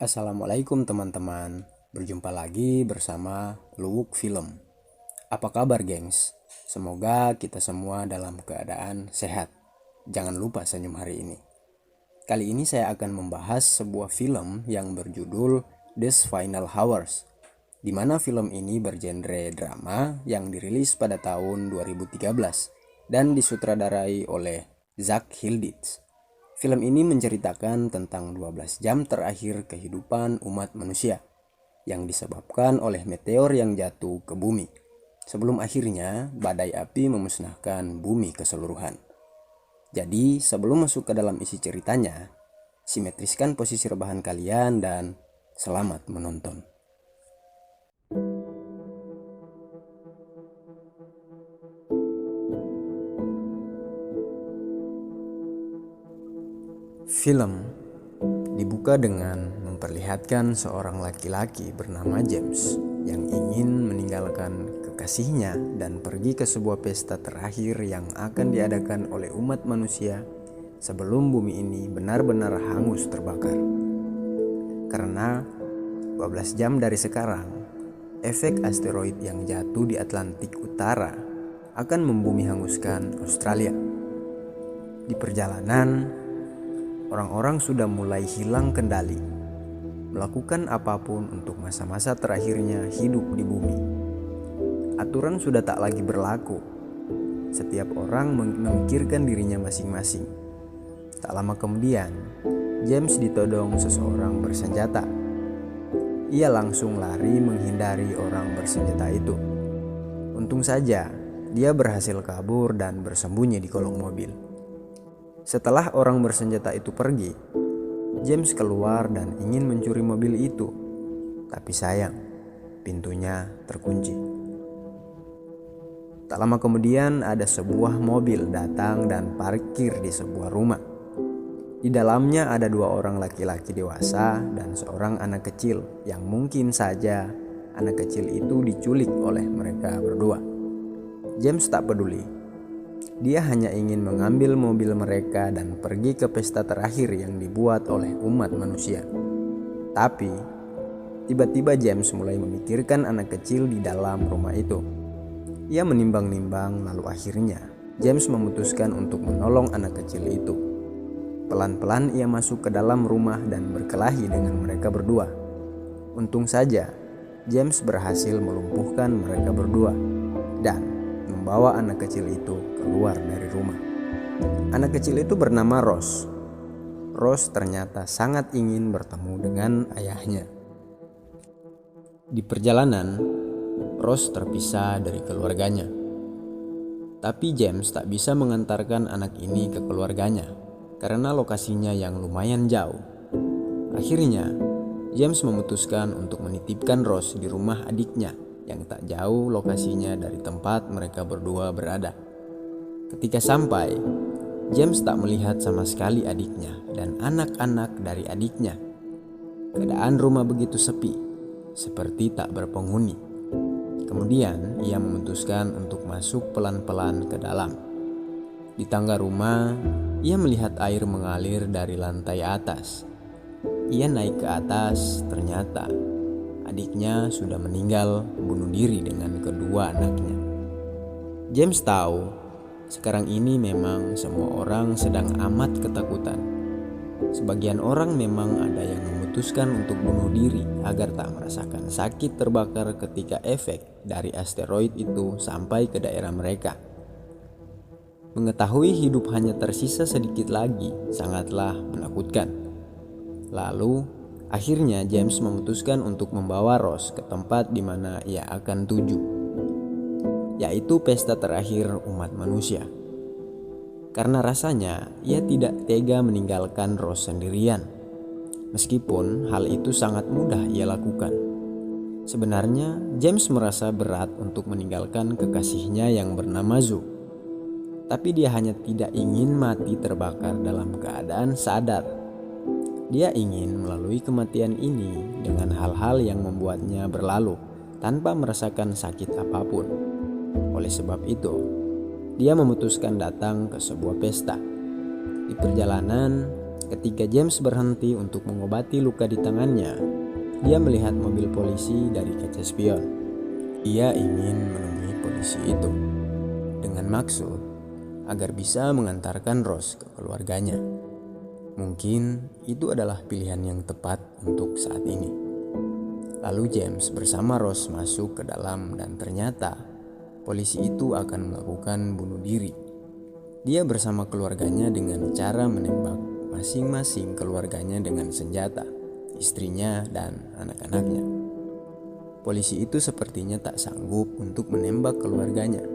Assalamualaikum teman-teman. Berjumpa lagi bersama Luwuk Film. Apa kabar gengs? Semoga kita semua dalam keadaan sehat. Jangan lupa senyum hari ini. Kali ini saya akan membahas sebuah film yang berjudul These Final Hours, di mana film ini bergenre drama yang dirilis pada tahun 2013 dan disutradarai oleh Zak Hilditz. Film ini menceritakan tentang 12 jam terakhir kehidupan umat manusia yang disebabkan oleh meteor yang jatuh ke bumi sebelum akhirnya badai api memusnahkan bumi keseluruhan. Jadi sebelum masuk ke dalam isi ceritanya, simetriskan posisi rebahan kalian dan selamat menonton. Film dibuka dengan memperlihatkan seorang laki-laki bernama James yang ingin meninggalkan kekasihnya dan pergi ke sebuah pesta terakhir yang akan diadakan oleh umat manusia sebelum bumi ini benar-benar hangus terbakar. Karena 12 jam dari sekarang, efek asteroid yang jatuh di Atlantik Utara akan membumi hanguskan Australia. Di perjalanan, orang-orang sudah mulai hilang kendali, melakukan apapun untuk masa-masa terakhirnya hidup di bumi. Aturan sudah tak lagi berlaku. Setiap orang memikirkan dirinya masing-masing. Tak lama kemudian, James ditodong seseorang bersenjata. Ia langsung lari menghindari orang bersenjata itu. Untung saja, dia berhasil kabur dan bersembunyi di kolong mobil. Setelah orang bersenjata itu pergi, James keluar dan ingin mencuri mobil itu. Tapi sayang, pintunya terkunci. Tak lama kemudian ada sebuah mobil datang dan parkir di sebuah rumah. Di dalamnya ada 2 orang laki-laki dewasa dan seorang anak kecil yang mungkin saja anak kecil itu diculik oleh mereka berdua. James tak peduli. Dia hanya ingin mengambil mobil mereka dan pergi ke pesta terakhir yang dibuat oleh umat manusia. Tapi, tiba-tiba James mulai memikirkan anak kecil di dalam rumah itu. Ia menimbang-nimbang lalu akhirnya James memutuskan untuk menolong anak kecil itu. Pelan-pelan ia masuk ke dalam rumah dan berkelahi dengan mereka berdua. Untung saja, James berhasil melumpuhkan mereka berdua dan membawa anak kecil itu keluar dari rumah. Anak kecil itu bernama Rose. Rose ternyata sangat ingin bertemu dengan ayahnya. Di perjalanan, Rose terpisah dari keluarganya. Tapi James tak bisa mengantarkan anak ini ke keluarganya karena lokasinya yang lumayan jauh. Akhirnya, James memutuskan untuk menitipkan Rose di rumah adiknya yang tak jauh lokasinya dari tempat mereka berdua berada. Ketika sampai, James tak melihat sama sekali adiknya dan anak-anak dari adiknya. Keadaan rumah begitu sepi, seperti tak berpenghuni. Kemudian ia memutuskan untuk masuk pelan-pelan ke dalam. Di tangga rumah, ia melihat air mengalir dari lantai atas. Ia naik ke atas, ternyata adiknya sudah meninggal bunuh diri dengan kedua anaknya. James tahu sekarang ini memang semua orang sedang amat ketakutan. Sebagian orang memang ada yang memutuskan untuk bunuh diri agar tak merasakan sakit terbakar ketika efek dari asteroid itu sampai ke daerah mereka. Mengetahui hidup hanya tersisa sedikit lagi sangatlah menakutkan. Lalu akhirnya James memutuskan untuk membawa Rose ke tempat di mana ia akan tuju, yaitu pesta terakhir umat manusia. Karena rasanya ia tidak tega meninggalkan Rose sendirian, meskipun hal itu sangat mudah ia lakukan. Sebenarnya James merasa berat untuk meninggalkan kekasihnya yang bernama Zoe, tapi dia hanya tidak ingin mati terbakar dalam keadaan sadar. Dia ingin melalui kematian ini dengan hal-hal yang membuatnya berlalu tanpa merasakan sakit apapun. Oleh sebab itu, dia memutuskan datang ke sebuah pesta. Di perjalanan, Ketika James berhenti untuk mengobati luka di tangannya, dia melihat mobil polisi dari kaca spion. Ia ingin menemui polisi itu dengan maksud agar bisa mengantarkan Rose ke keluarganya. Mungkin itu adalah pilihan yang tepat untuk saat ini. Lalu James bersama Rose masuk ke dalam dan ternyata polisi itu akan melakukan bunuh diri. Dia bersama keluarganya dengan cara menembak masing-masing keluarganya dengan senjata, istrinya dan anak-anaknya. Polisi itu sepertinya tak sanggup untuk menembak keluarganya.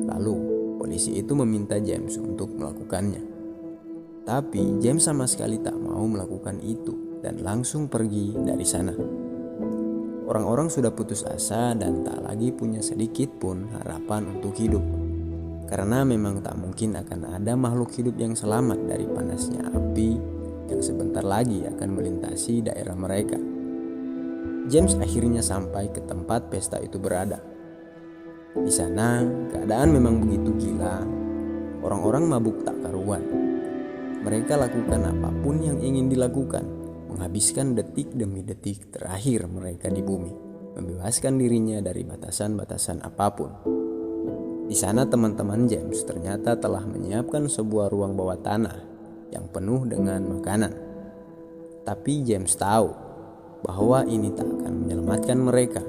Lalu polisi itu meminta James untuk melakukannya. Tapi James sama sekali tak mau melakukan itu dan langsung pergi dari sana. Orang-orang sudah putus asa dan tak lagi punya sedikit pun harapan untuk hidup. Karena memang tak mungkin akan ada makhluk hidup yang selamat dari panasnya api yang sebentar lagi akan melintasi daerah mereka. James akhirnya sampai ke tempat pesta itu berada. Di sana keadaan memang begitu gila. Orang-orang mabuk tak karuan. Mereka lakukan apapun yang ingin dilakukan, menghabiskan detik demi detik terakhir mereka di bumi, membebaskan dirinya dari batasan-batasan apapun. Di sana teman-teman James ternyata telah menyiapkan sebuah ruang bawah tanah yang penuh dengan makanan. Tapi James tahu bahwa ini tak akan menyelamatkan mereka.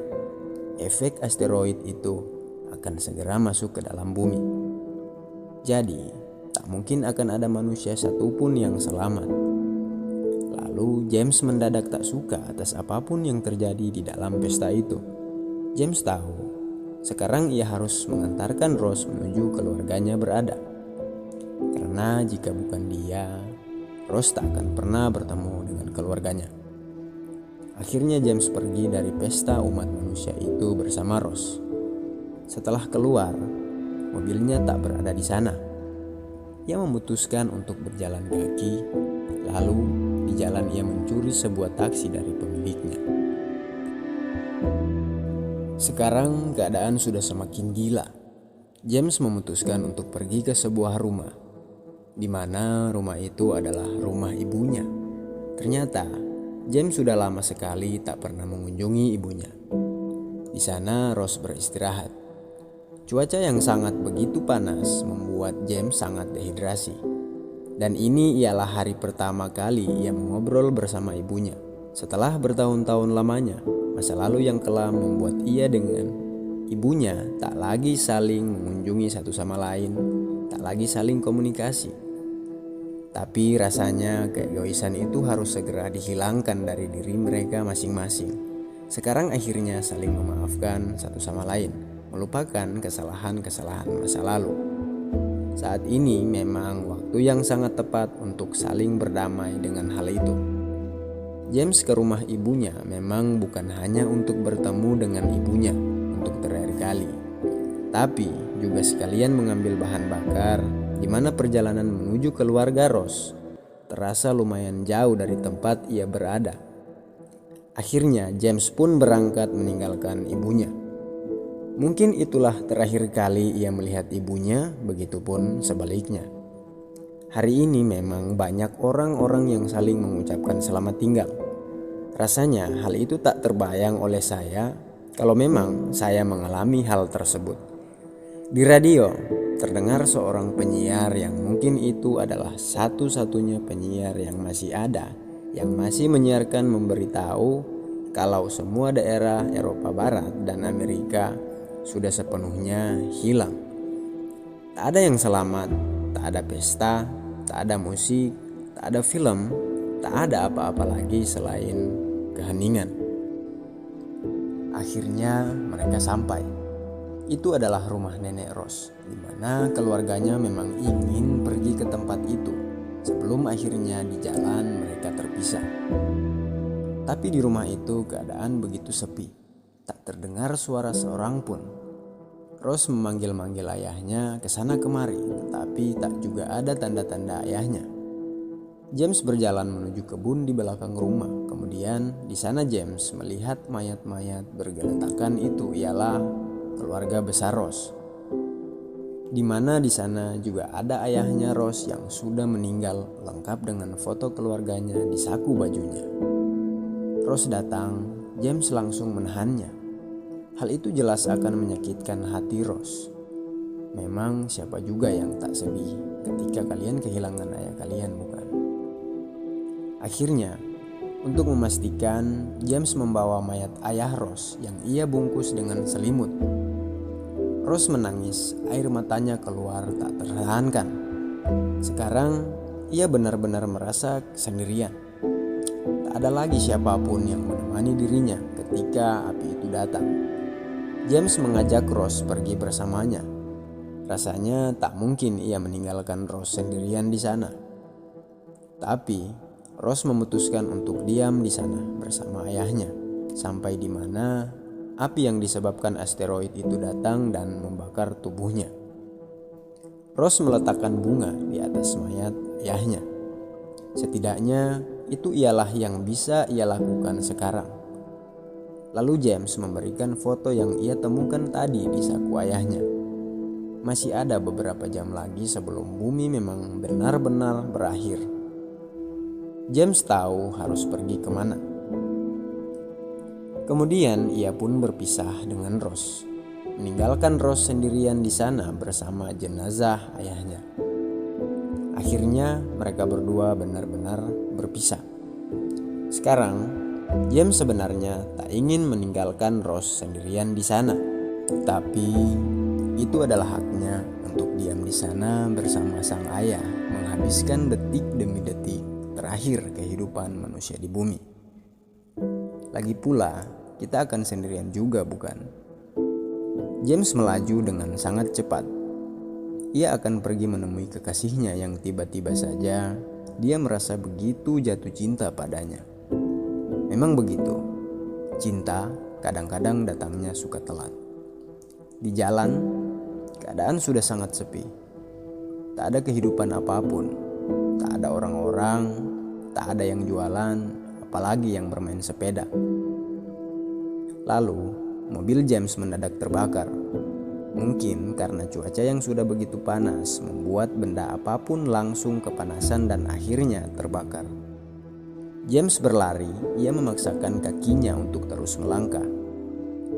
Efek asteroid itu akan segera masuk ke dalam bumi. Jadi, tak mungkin akan ada manusia satupun yang selamat. Lalu James mendadak tak suka atas apapun yang terjadi di dalam pesta itu. James tahu sekarang ia harus mengantarkan Rose menuju keluarganya berada. Karena jika bukan dia, Rose tak akan pernah bertemu dengan keluarganya. Akhirnya James pergi dari pesta umat manusia itu bersama Rose. Setelah keluar, mobilnya tak berada di sana. Ia memutuskan untuk berjalan kaki, lalu di jalan ia mencuri sebuah taksi dari pemiliknya. Sekarang keadaan sudah semakin gila. James memutuskan untuk pergi ke sebuah rumah, di mana rumah itu adalah rumah ibunya. Ternyata James sudah lama sekali tak pernah mengunjungi ibunya. Di sana Rose beristirahat. Cuaca yang sangat begitu panas membuat James sangat dehidrasi. Dan ini ialah hari pertama kali ia mengobrol bersama ibunya. Setelah bertahun-tahun lamanya, masa lalu yang kelam membuat ia dengan ibunya tak lagi saling mengunjungi satu sama lain, tak lagi saling komunikasi. Tapi rasanya keegoisan itu harus segera dihilangkan dari diri mereka masing-masing. Sekarang akhirnya saling memaafkan satu sama lain, melupakan kesalahan-kesalahan masa lalu. Saat ini memang waktu yang sangat tepat untuk saling berdamai dengan hal itu. James ke rumah ibunya memang bukan hanya untuk bertemu dengan ibunya untuk terakhir kali, tapi juga sekalian mengambil bahan bakar di mana perjalanan menuju keluarga Rose terasa lumayan jauh dari tempat ia berada. Akhirnya James pun berangkat meninggalkan ibunya. Mungkin itulah terakhir kali ia melihat ibunya, begitupun sebaliknya. Hari ini memang banyak orang-orang yang saling mengucapkan selamat tinggal. Rasanya hal itu tak terbayang oleh saya kalau memang saya mengalami hal tersebut. Di radio terdengar seorang penyiar yang mungkin itu adalah satu-satunya penyiar yang masih ada, yang masih menyiarkan memberitahu kalau semua daerah Eropa Barat dan Amerika sudah sepenuhnya hilang. Tak ada yang selamat, tak ada pesta, tak ada musik, tak ada film, tak ada apa-apa lagi selain keheningan. Akhirnya mereka sampai. Itu adalah rumah nenek Rose, di mana keluarganya memang ingin pergi ke tempat itu sebelum akhirnya di jalan mereka terpisah. Tapi di rumah itu keadaan begitu sepi, tak terdengar suara seorang pun. Rose memanggil-manggil ayahnya ke sana kemari, tetapi tak juga ada tanda-tanda ayahnya. James berjalan menuju kebun di belakang rumah. Kemudian di sana James melihat mayat-mayat bergeletakan itu ialah keluarga besar Rose. di mana di sana juga ada ayahnya Rose yang sudah meninggal lengkap dengan foto keluarganya di saku bajunya. Rose datang, James langsung menahannya. Hal itu jelas akan menyakitkan hati Rose. Memang siapa juga yang tak sedih ketika kalian kehilangan ayah kalian, bukan? Akhirnya, untuk memastikan, James membawa mayat ayah Rose yang ia bungkus dengan selimut. Rose menangis, air matanya keluar tak tertahankan. Sekarang, ia benar-benar merasa sendirian. Tak ada lagi siapapun yang menemani dirinya ketika api itu datang. James mengajak Rose pergi bersamanya. Rasanya tak mungkin ia meninggalkan Rose sendirian di sana. Tapi Rose memutuskan untuk diam di sana bersama ayahnya sampai di mana api yang disebabkan asteroid itu datang dan membakar tubuhnya. Rose meletakkan bunga di atas mayat ayahnya. Setidaknya itu ialah yang bisa ia lakukan sekarang. Lalu James memberikan foto yang ia temukan tadi di saku ayahnya. Masih ada beberapa jam lagi sebelum bumi memang benar-benar berakhir. James tahu harus pergi kemana. Kemudian ia pun berpisah dengan Rose, meninggalkan Rose sendirian di sana bersama jenazah ayahnya. Akhirnya mereka berdua benar-benar berpisah. Sekarang James sebenarnya tak ingin meninggalkan Rose sendirian di sana, tapi itu adalah haknya untuk diam di sana bersama sang ayah, menghabiskan detik demi detik terakhir kehidupan manusia di bumi. Lagi pula, kita akan sendirian juga, bukan? James melaju dengan sangat cepat. Ia akan pergi menemui kekasihnya yang tiba-tiba saja dia merasa begitu jatuh cinta padanya. Memang begitu, cinta kadang-kadang datangnya suka telat. Di jalan, keadaan sudah sangat sepi. Tak ada kehidupan apapun. Tak ada orang-orang, tak ada yang jualan, apalagi yang bermain sepeda. Lalu, mobil James mendadak terbakar. Mungkin karena cuaca yang sudah begitu panas membuat benda apapun langsung kepanasan dan akhirnya terbakar. James berlari, ia memaksakan kakinya untuk terus melangkah.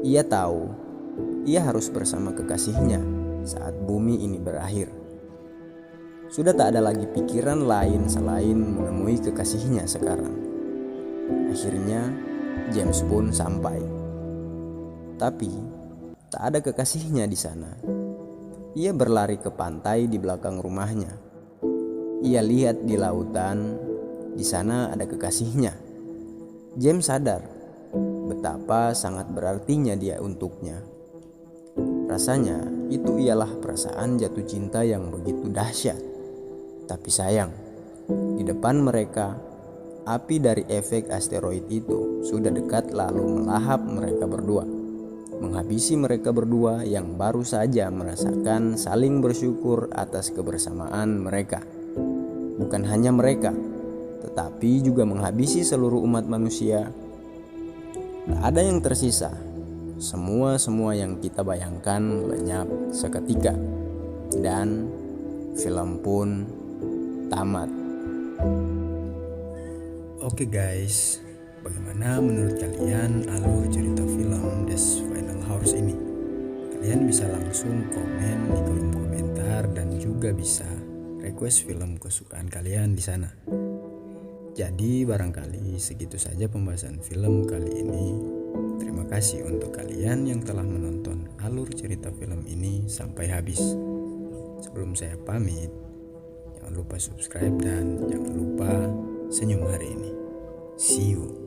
Ia tahu, ia harus bersama kekasihnya saat bumi ini berakhir. Sudah tak ada lagi pikiran lain selain menemui kekasihnya sekarang. Akhirnya James pun sampai. Tapi tak ada kekasihnya di sana. Ia berlari ke pantai di belakang rumahnya. Ia lihat di lautan, di sana ada kekasihnya. James sadar betapa sangat berartinya dia untuknya. Rasanya itu ialah perasaan jatuh cinta yang begitu dahsyat. Tapi sayang, di depan mereka, api dari efek asteroid itu sudah dekat lalu melahap mereka berdua, menghabisi mereka berdua yang baru saja merasakan saling bersyukur atas kebersamaan mereka. Bukan hanya mereka, tetapi juga menghabisi seluruh umat manusia. Tak ada yang tersisa. Semua yang kita bayangkan lenyap seketika. Dan film pun tamat. Oke guys, bagaimana menurut kalian alur cerita film The Final Hours ini? Kalian bisa langsung komen di kolom komentar dan juga bisa request film kesukaan kalian di sana. Jadi barangkali segitu saja pembahasan film kali ini. Terima kasih untuk kalian yang telah menonton alur cerita film ini sampai habis. Sebelum saya pamit, jangan lupa subscribe dan jangan lupa senyum hari ini. See you.